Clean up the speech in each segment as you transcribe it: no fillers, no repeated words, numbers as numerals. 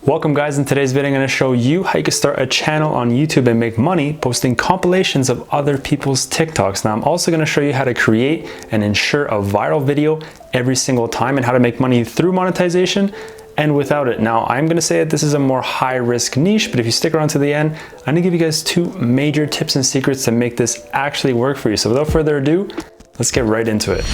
Welcome guys, in today's video I'm going to show you how you can start a channel on YouTube and make money posting compilations of other people's TikToks. Now I'm also going to show you how to create and ensure a viral video every single time and how to make money through monetization and without it. Now I'm going to say that this is a more high risk niche, but if you stick around to the end, I'm going to give you guys two major tips and secrets to make this actually work for you. So without further ado, let's get right into it.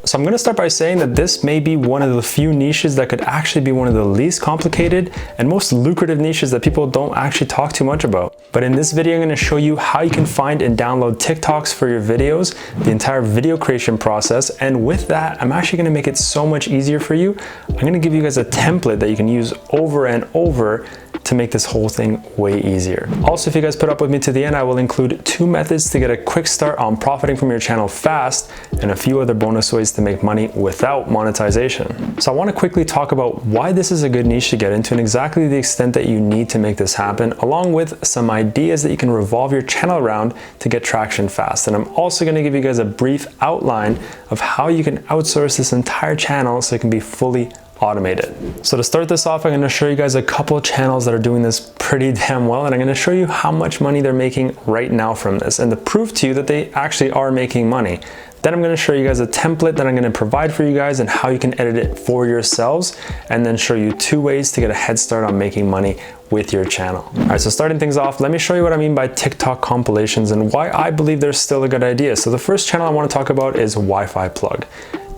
So I'm going to start by saying that this may be one of the few niches that could actually be one of the least complicated and most lucrative niches that people don't actually talk too much about. But in this video, I'm going to show you how you can find and download TikToks for your videos, the entire video creation process. And with that, I'm actually going to make it so much easier for you. I'm going to give you guys a template that you can use over and over to make this whole thing way easier. Also, if you guys put up with me to the end, I will include two methods to get a quick start on profiting from your channel fast and a few other bonus ways to make money without monetization. So I want to quickly talk about why this is a good niche to get into and exactly the extent that you need to make this happen, along with some ideas that you can revolve your channel around to get traction fast. And I'm also going to give you guys a brief outline of how you can outsource this entire channel so it can be fully automated. So to start this off, I'm going to show you guys a couple of channels that are doing this pretty damn well, and I'm going to show you how much money they're making right now from this and the proof to you that they actually are making money. Then I'm going to show you guys a template that I'm going to provide for you guys and how you can edit it for yourselves, and then show you two ways to get a head start on making money with your channel. All right, so starting things off, let me show you what I mean by TikTok compilations and why I believe they're still a good idea. So the first channel I want to talk about is Wi-Fi Plug.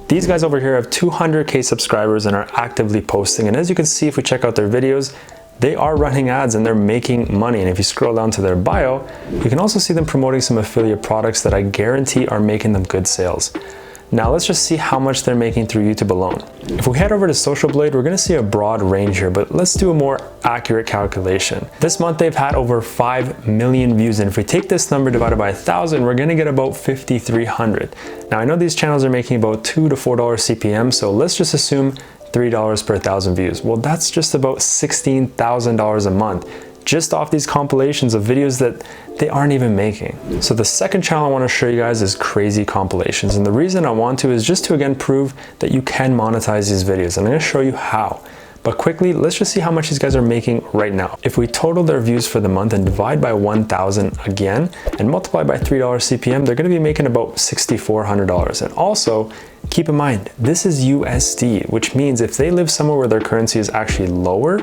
These guys over here have 200K subscribers and are actively posting. And as you can see, if we check out their videos, they are running ads and they're making money. And if you scroll down to their bio, you can also see them promoting some affiliate products that I guarantee are making them good sales. Now let's just see how much they're making through YouTube alone. If we head over to Social Blade, we're gonna see a broad range here, but let's do a more accurate calculation. This month they've had over 5 million views, and if we take this number divided by 1,000, we're gonna get about 5,300. Now I know these channels are making about $2 to $4 CPM, so let's just assume $3 per 1,000 views. Well, that's just about $16,000 a month, just off these compilations of videos that they aren't even making. So the second channel I want to show you guys is Crazy Compilations, and the reason I want to is just to again prove that you can monetize these videos, and I'm going to show you how. But quickly, let's just see how much these guys are making right now. If we total their views for the month and divide by 1,000 again and multiply by $3 CPM, they're going to be making about $6,400. And also keep in mind, this is USD, which means if they live somewhere where their currency is actually lower,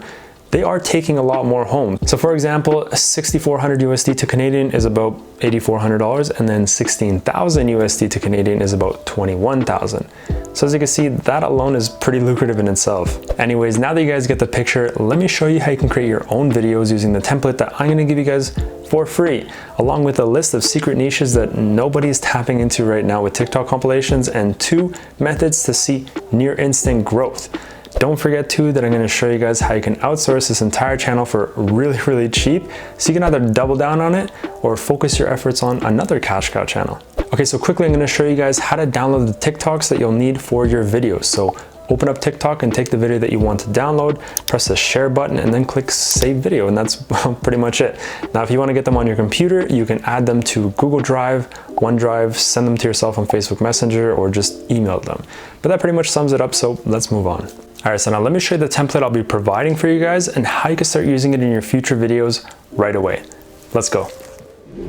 they are taking a lot more home. So for example, 6,400 USD to Canadian is about $8,400, and then 16,000 USD to Canadian is about 21,000. So as you can see, that alone is pretty lucrative in itself. Anyways, now that you guys get the picture, let me show you how you can create your own videos using the template that I'm gonna give you guys for free, along with a list of secret niches that nobody's tapping into right now with TikTok compilations, and two methods to see near instant growth. Don't forget too that I'm going to show you guys how you can outsource this entire channel for really cheap, so you can either double down on it or focus your efforts on another cash cow channel. Okay, so quickly I'm going to show you guys how to download the TikToks that you'll need for your videos. So open up TikTok and take the video that you want to download, press the share button, and then click save video, and that's pretty much it. Now if you want to get them on your computer, you can add them to Google Drive, OneDrive, send them to yourself on Facebook Messenger, or just email them. But that pretty much sums it up, so let's move on. All right, so now let me show you the template I'll be providing for you guys and how you can start using it in your future videos right away. Let's go. All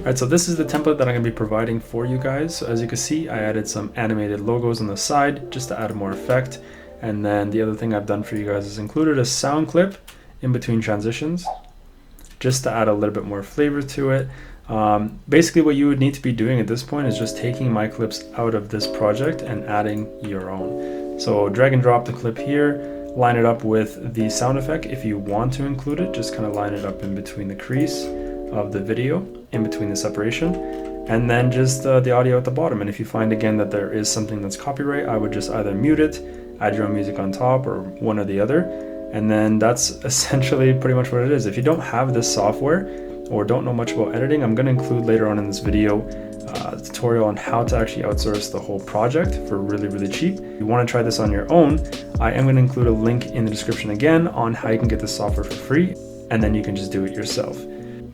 right, so this is the template that I'm gonna be providing for you guys. So as you can see, I added some animated logos on the side just to add more effect. And then the other thing I've done for you guys is included a sound clip in between transitions, just to add a little bit more flavor to it. Basically what you would need to be doing at this point is just taking my clips out of this project and adding your own. So drag and drop the clip here, line it up with the sound effect. If you want to include it, just kind of line it up in between the crease of the video, in between the separation, and then just the audio at the bottom. And if you find again that there is something that's copyright, I would just either mute it, add your own music on top, or one or the other. And then that's essentially pretty much what it is. If you don't have this software or don't know much about editing, I'm going to include later on in this video a tutorial on how to actually outsource the whole project for really cheap. If you want to try this on your own, I am going to include a link in the description again on how you can get this software for free, and then you can just do it yourself.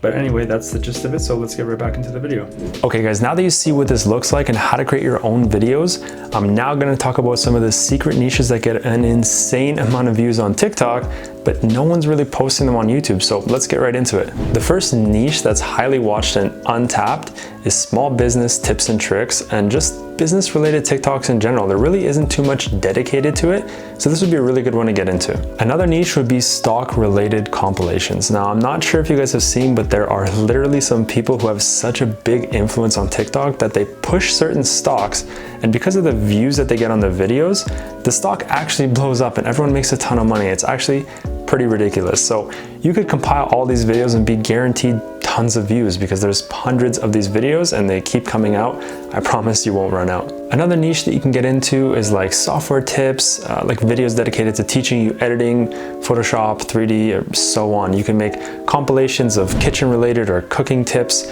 But anyway, that's the gist of it, so let's get right back into the video. Okay guys, now that you see what this looks like and how to create your own videos, I'm now gonna talk about some of the secret niches that get an insane amount of views on TikTok, but no one's really posting them on YouTube, so let's get right into it. The first niche that's highly watched and untapped is small business tips and tricks, and just business related TikToks in general. There really isn't too much dedicated to it, so this would be a really good one to get into. Another niche would be stock related compilations. Now, I'm not sure if you guys have seen, but there are literally some people who have such a big influence on TikTok that they push certain stocks, and because of the views that they get on the videos, the stock actually blows up and everyone makes a ton of money. It's actually pretty ridiculous. So you could compile all these videos and be guaranteed tons of views because there's hundreds of these videos and they keep coming out. I promise you won't run out. Another niche that you can get into is like software tips, like videos dedicated to teaching you editing, Photoshop, 3D, or so on. You can make compilations of kitchen related or cooking tips,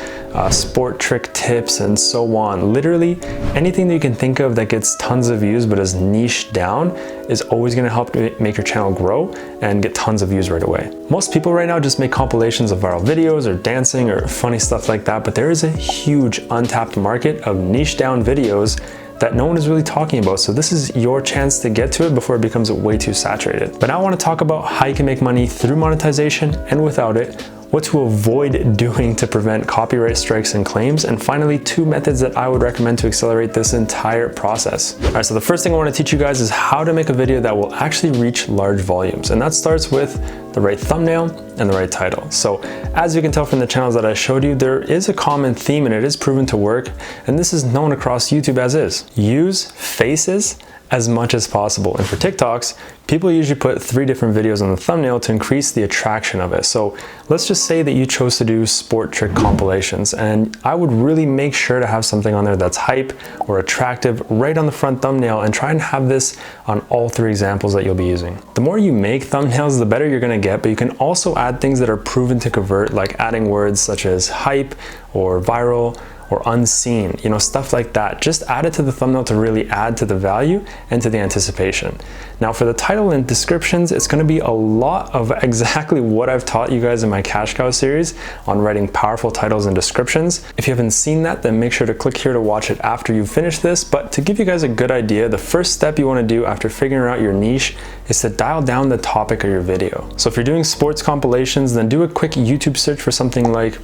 sport trick tips, and so on. Literally anything that you can think of that gets tons of views but is niche down is always going to help make your channel grow and get tons of views right away. Most people right now just make compilations of viral videos or dancing or funny stuff like that, but there is a huge untapped market of niche down videos that no one is really talking about. So this is your chance to get to it before it becomes way too saturated. But now I want to talk about how you can make money through monetization and without it, what to avoid doing to prevent copyright strikes and claims, and finally 2 methods that I would recommend to accelerate this entire process. All right, so the first thing I want to teach you guys is how to make a video that will actually reach large volumes, and that starts with the right thumbnail and the right title. So as you can tell from the channels that I showed you, there is a common theme and it is proven to work, and this is known across YouTube as is. Use faces as much as possible. And for TikToks, people usually put 3 different videos on the thumbnail to increase the attraction of it. So let's just say that you chose to do sport trick compilations, and I would really make sure to have something on there that's hype or attractive right on the front thumbnail, and try and have this on all 3 examples that you'll be using. The more you make thumbnails, the better you're gonna get, but you can also add things that are proven to convert, like adding words such as hype or viral or unseen, you know, stuff like that. Just add it to the thumbnail to really add to the value and to the anticipation. Now for the title and descriptions, it's going to be a lot of exactly what I've taught you guys in my Cash Cow series on writing powerful titles and descriptions. If you haven't seen that, then make sure to click here to watch it after you finish this. But to give you guys a good idea, the first step you want to do after figuring out your niche is to dial down the topic of your video. So if you're doing sports compilations, then do a quick YouTube search for something like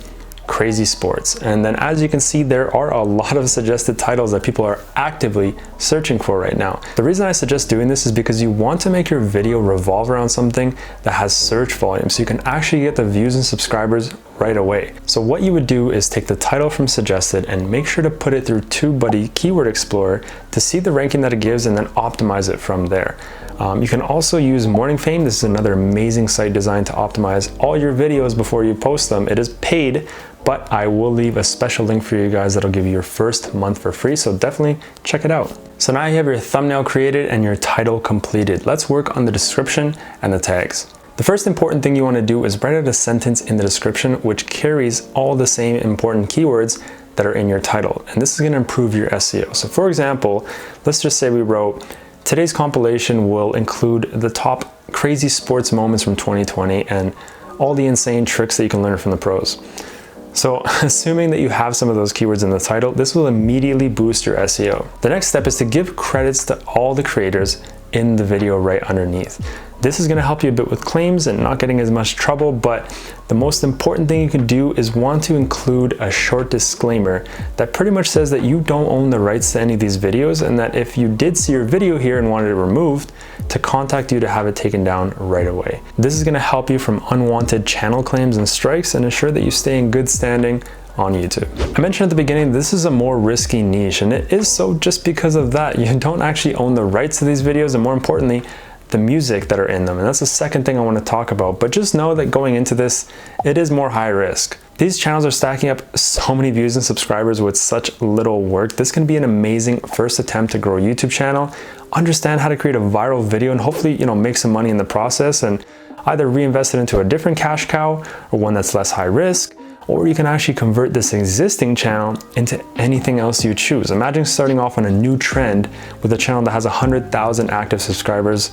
crazy sports, and then as you can see, there are a lot of suggested titles that people are actively searching for right now. The reason I suggest doing this is because you want to make your video revolve around something that has search volume, so you can actually get the views and subscribers right away. So what you would do is take the title from suggested and make sure to put it through TubeBuddy Keyword Explorer to see the ranking that it gives, and then optimize it from there. You can also use Morning Fame. This is another amazing site designed to optimize all your videos before you post them. It is paid, but I will leave a special link for you guys that'll give you your first month for free, so definitely check it out. So now you have your thumbnail created and your title completed. Let's work on the description and the tags. The first important thing you want to do is write out a sentence in the description which carries all the same important keywords that are in your title, and this is going to improve your SEO. So for example, let's just say we wrote, today's compilation will include the top crazy sports moments from 2020 and all the insane tricks that you can learn from the pros. So assuming that you have some of those keywords in the title, this will immediately boost your SEO. The next step is to give credits to all the creators in the video right underneath. This is going to help you a bit with claims and not getting as much trouble, but the most important thing you can do is want to include a short disclaimer that pretty much says that you don't own the rights to any of these videos, and that if you did see your video here and wanted it removed, to contact you to have it taken down right away. This is going to help you from unwanted channel claims and strikes and ensure that you stay in good standing on YouTube. I mentioned at the beginning, this is a more risky niche, and it is so just because of that. You don't actually own the rights to these videos, and more importantly, the music that are in them. And that's the second thing I want to talk about. But just know that going into this, it is more high risk. These channels are stacking up so many views and subscribers with such little work. This can be an amazing first attempt to grow a YouTube channel, understand how to create a viral video, and hopefully, make some money in the process, and either reinvest it into a different cash cow or one that's less high risk, or you can actually convert this existing channel into anything else you choose. Imagine starting off on a new trend with a channel that has 100,000 active subscribers.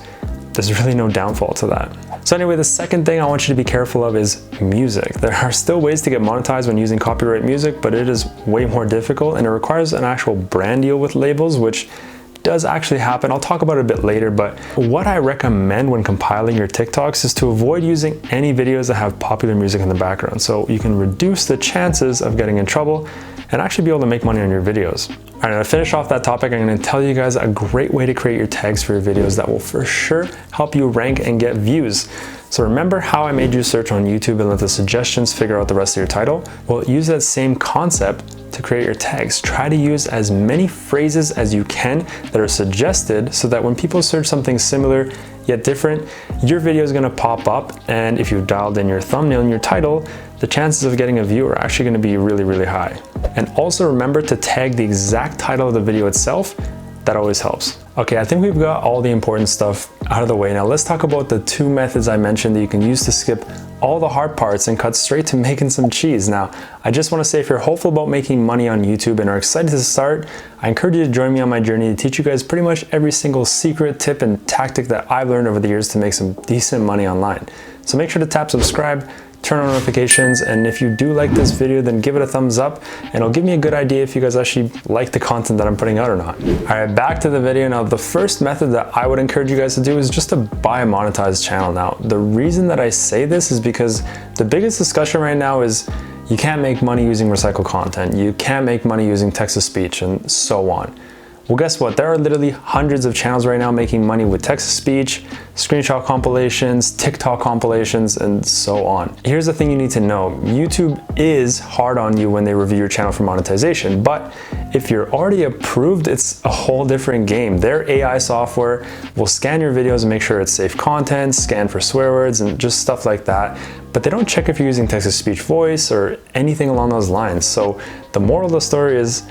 there's really no downfall to that. So anyway, the second thing I want you to be careful of is music. There are still ways to get monetized when using copyright music, but it is way more difficult and it requires an actual brand deal with labels, which does actually happen. I'll talk about it a bit later, but what I recommend when compiling your TikToks is to avoid using any videos that have popular music in the background, so you can reduce the chances of getting in trouble and actually be able to make money on your videos. All right, to finish off that topic, I'm going to tell you guys a great way to create your tags for your videos that will for sure help you rank and get views. So remember how I made you search on YouTube and let the suggestions figure out the rest of your title? Well, use that same concept to create your tags. Try to use as many phrases as you can that are suggested so that when people search something similar yet different, your video is going to pop up, and if you've dialed in your thumbnail and your title, the chances of getting a view are actually going to be really, really high. And also remember to tag the exact title of the video itself. That always helps. Okay, I think we've got all the important stuff out of the way. Now let's talk about the two methods I mentioned that you can use to skip all the hard parts and cut straight to making some cheese. Now, I just want to say, if you're hopeful about making money on YouTube and are excited to start, I encourage you to join me on my journey to teach you guys pretty much every single secret, tip, and tactic that I've learned over the years to make some decent money online. So make sure to tap subscribe, turn on notifications, and if you do like this video, then give it a thumbs up, and it'll give me a good idea if you guys actually like the content that I'm putting out or not. All right, back to the video. Now, the first method that I would encourage you guys to do is just to buy a monetized channel. Now, the reason that I say this is because the biggest discussion right now is you can't make money using recycled content, you can't make money using text-to-speech, and so on. Well, guess what? There are literally hundreds of channels right now making money with text-to-speech, screenshot compilations, TikTok compilations, and so on. Here's the thing you need to know. YouTube is hard on you when they review your channel for monetization, but if you're already approved, it's a whole different game. Their AI software will scan your videos and make sure it's safe content, scan for swear words, and just stuff like that. But they don't check if you're using text-to-speech voice or anything along those lines. So the moral of the story is,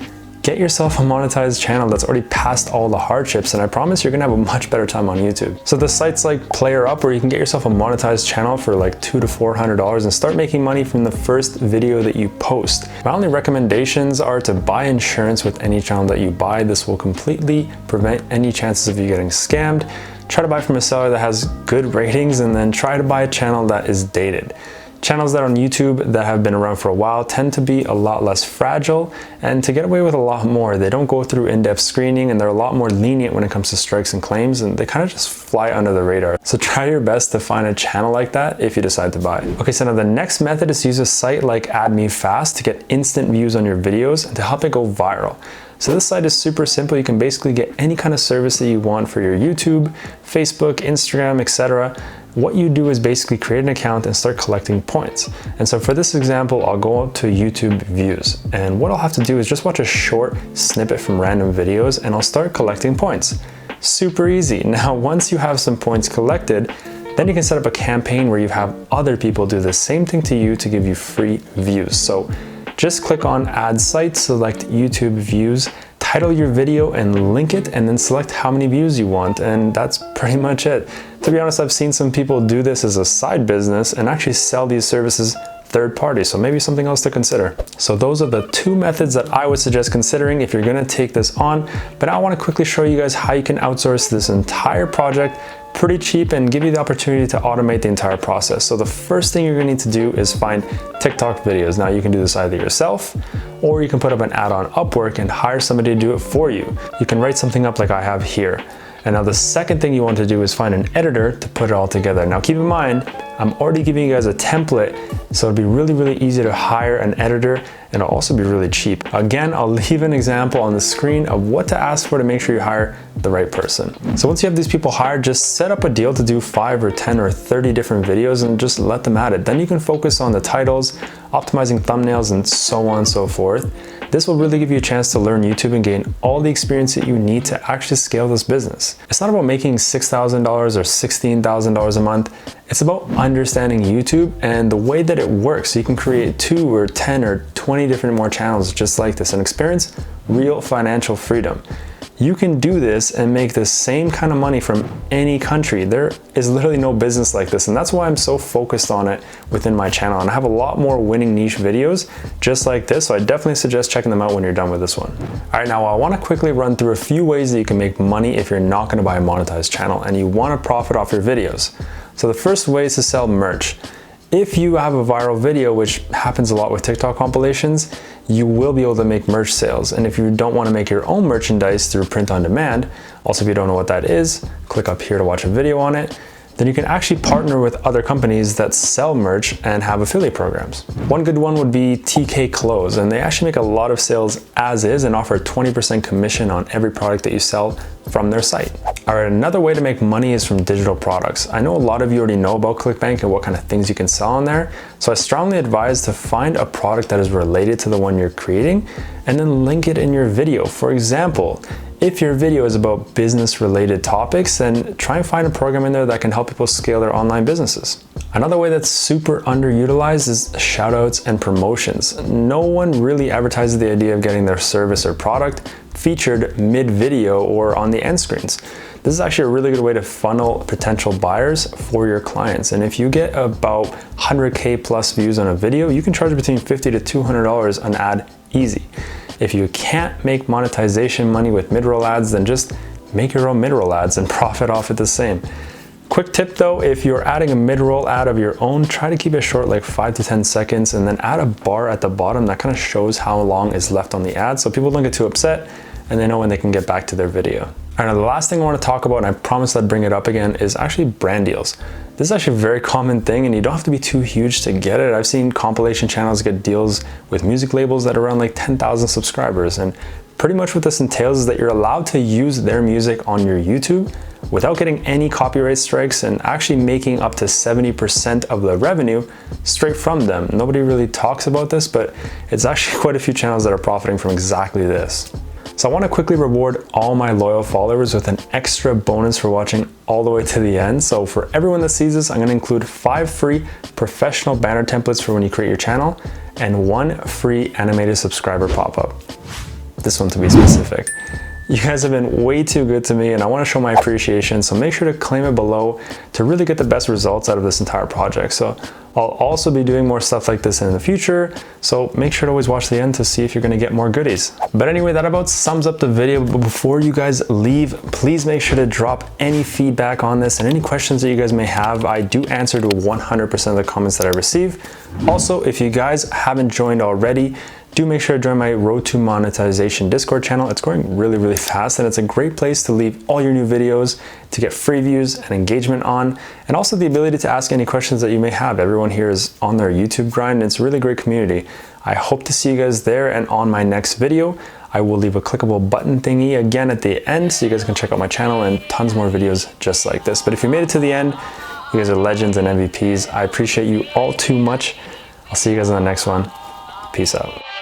get yourself a monetized channel that's already passed all the hardships, and I promise you're gonna have a much better time on YouTube. So the sites like PlayerUp, where you can get yourself a monetized channel for like $200 to $400 and start making money from the first video that you post. My only recommendations are to buy insurance with any channel that you buy. This will completely prevent any chances of you getting scammed. Try to buy from a seller that has good ratings, and then try to buy a channel that is dated. Channels that are on YouTube that have been around for a while tend to be a lot less fragile, and to get away with a lot more, they don't go through in-depth screening, and they're a lot more lenient when it comes to strikes and claims, and they kind of just fly under the radar. So try your best to find a channel like that if you decide to buy. Okay, so now the next method is to use a site like AdMeFast to get instant views on your videos and to help it go viral. So this site is super simple. You can basically get any kind of service that you want for your YouTube, Facebook, Instagram, etc. What you do is basically create an account and start collecting points. And so for this example, I'll go up to YouTube views, and what I'll have to do is just watch a short snippet from random videos, and I'll start collecting points. Super easy. Now, once you have some points collected, then you can set up a campaign where you have other people do the same thing to you to give you free views. So just click on Add Site, select YouTube views, title your video and link it, and then select how many views you want, and that's pretty much it. To be honest, I've seen some people do this as a side business and actually sell these services third party, so maybe something else to consider. So those are the two methods that I would suggest considering if you're gonna take this on, but now I wanna quickly show you guys how you can outsource this entire project pretty cheap and give you the opportunity to automate the entire process. So the first thing you're gonna need to do is find TikTok videos. Now you can do this either yourself, or you can put up an ad on Upwork and hire somebody to do it for you. You can write something up like I have here. And now the second thing you want to do is find an editor to put it all together. Now keep in mind, I'm already giving you guys a template, so it'll be really, really easy to hire an editor, and it'll also be really cheap. Again, I'll leave an example on the screen of what to ask for to make sure you hire the right person. So once you have these people hired, just set up a deal to do 5 or 10 or 30 different videos and just let them at it. Then you can focus on the titles, optimizing thumbnails, and so on and so forth. This will really give you a chance to learn YouTube and gain all the experience that you need to actually scale this business. It's not about making $6,000 or $16,000 a month. It's about understanding YouTube and the way that it works, so you can create 2 or 10 or 20 different more channels just like this and experience real financial freedom. You can do this and make the same kind of money from any country. There is literally no business like this, and that's why I'm so focused on it within my channel. And I have a lot more winning niche videos just like this, so I definitely suggest checking them out when you're done with this one. All right, now I want to quickly run through a few ways that you can make money if you're not going to buy a monetized channel and you want to profit off your videos. So the first way is to sell merch. If you have a viral video, which happens a lot with TikTok compilations, you will be able to make merch sales. And if you don't want to make your own merchandise through print on demand, also if you don't know what that is, click up here to watch a video on it, then you can actually partner with other companies that sell merch and have affiliate programs. One good one would be TK Clothes, and they actually make a lot of sales as is and offer a 20% commission on every product that you sell from their site. All right, another way to make money is from digital products. I know a lot of you already know about ClickBank and what kind of things you can sell on there, so I strongly advise to find a product that is related to the one you're creating and then link it in your video. For example, if your video is about business related topics, then try and find a program in there that can help people scale their online businesses. Another way that's super underutilized is shoutouts and promotions. No one really advertises the idea of getting their service or product featured mid-video or on the end screens. This is actually a really good way to funnel potential buyers for your clients. And if you get about 100K plus views on a video, you can charge between $50 to $200 an ad easy. If you can't make monetization money with mid-roll ads, then just make your own mid-roll ads and profit off it the same. Quick tip though, if you're adding a mid-roll ad of your own, try to keep it short, like 5 to 10 seconds, and then add a bar at the bottom that kind of shows how long is left on the ad so people don't get too upset and they know when they can get back to their video. All right, now the last thing I want to talk about, and I promised I'd bring it up again, is actually brand deals. This is actually a very common thing and you don't have to be too huge to get it. I've seen compilation channels get deals with music labels that are around like 10,000 subscribers, and pretty much what this entails is that you're allowed to use their music on your YouTube without getting any copyright strikes and actually making up to 70% of the revenue straight from them. Nobody really talks about this, but it's actually quite a few channels that are profiting from exactly this. So I want to quickly reward all my loyal followers with an extra bonus for watching all the way to the end. So for everyone that sees this, I'm going to include 5 free professional banner templates for when you create your channel and 1 free animated subscriber pop-up. This one to be specific. You guys have been way too good to me and I want to show my appreciation, so make sure to claim it below to really get the best results out of this entire project. So I'll also be doing more stuff like this in the future, so make sure to always watch the end to see if you're going to get more goodies. But anyway, that about sums up the video. But before you guys leave, please make sure to drop any feedback on this and any questions that you guys may have. I do answer to 100% of the comments that I receive. Also, if you guys haven't joined already, do make sure to join my Road to Monetization Discord channel. It's growing really, really fast and it's a great place to leave all your new videos, to get free views and engagement on, and also the ability to ask any questions that you may have. Everyone here is on their YouTube grind. It's a really great community. I hope to see you guys there, and on my next video, I will leave a clickable button thingy again at the end so you guys can check out my channel and tons more videos just like this. But if you made it to the end, you guys are legends and MVPs. I appreciate you all too much. I'll see you guys in the next one. Peace out.